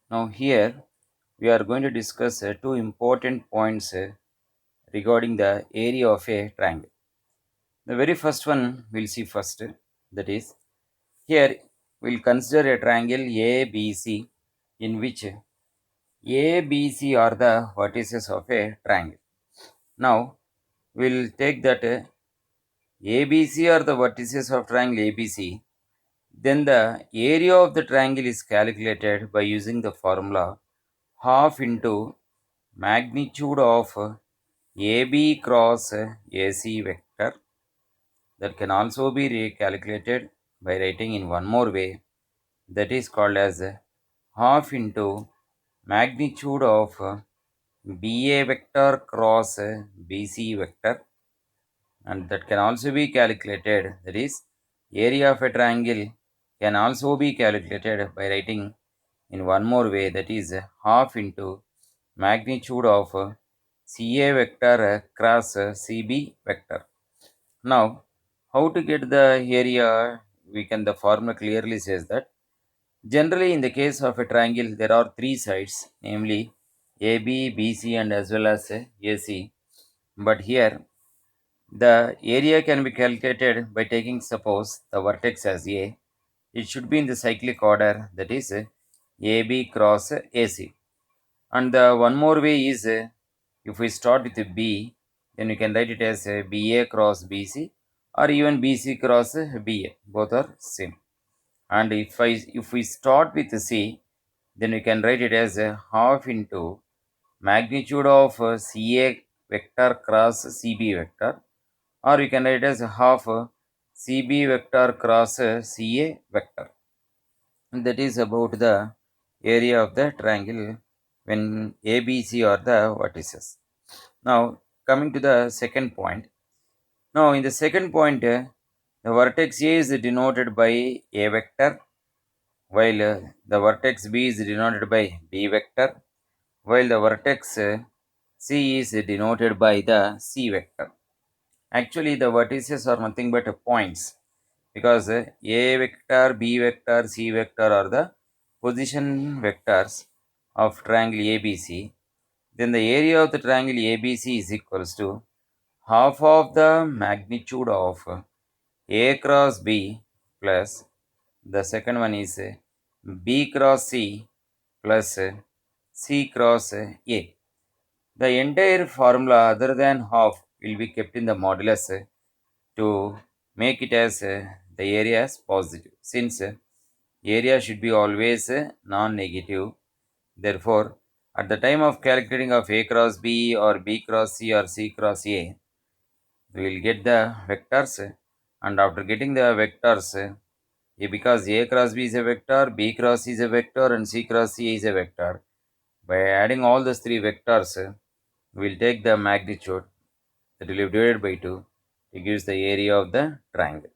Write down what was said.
Now here we are going to discuss two important points regarding the area of a triangle. The very first one we'll see first, that is, here we'll consider a triangle ABC in which A, B, C are the vertices of a triangle. Now we'll take that ABC are the vertices of triangle ABC. Then the area of the triangle is calculated by using the formula half into magnitude of AB cross AC vector. That can also be recalculated by writing in one more way, that is called as half into magnitude of BA vector cross BC vector, and that can also be calculated, that is area of a triangle can also be calculated by writing in one more way, that is half into magnitude of CA vector cross CB vector. Now, how to get the area? The formula clearly says that generally in the case of a triangle there are three sides, namely AB, BC and as well as AC. But here the area can be calculated by taking suppose the vertex as A. It should be in the cyclic order, that is AB cross AC. And the one more way is if we start with B, then you can write it as BA cross BC or even BC cross BA. Both are same. And if we start with C, then we can write it as half into magnitude of CA vector cross CB vector, or we can write it as half CB vector cross CA vector. And that is about the area of the triangle when ABC are the vertices. Now coming to the second point. Now in the second point, the vertex A is denoted by A vector, while the vertex B is denoted by B vector, while the vertex C is denoted by the C vector. Actually, the vertices are nothing but points, because A vector, B vector, C vector are the position vectors of triangle ABC. Then the area of the triangle ABC is equals to half of the magnitude of A cross B plus the second one is B cross C plus C cross A. The entire formula other than half will be kept in the modulus to make it as the area as positive, since area should be always non-negative. Therefore, at the time of calculating of A cross B or B cross C or C cross A, we will get the vectors, and after getting the vectors, because A cross B is a vector, B cross C is a vector and C cross C is a vector, by adding all those three vectors, we will take the magnitude that will be divided by 2. It gives the area of the triangle.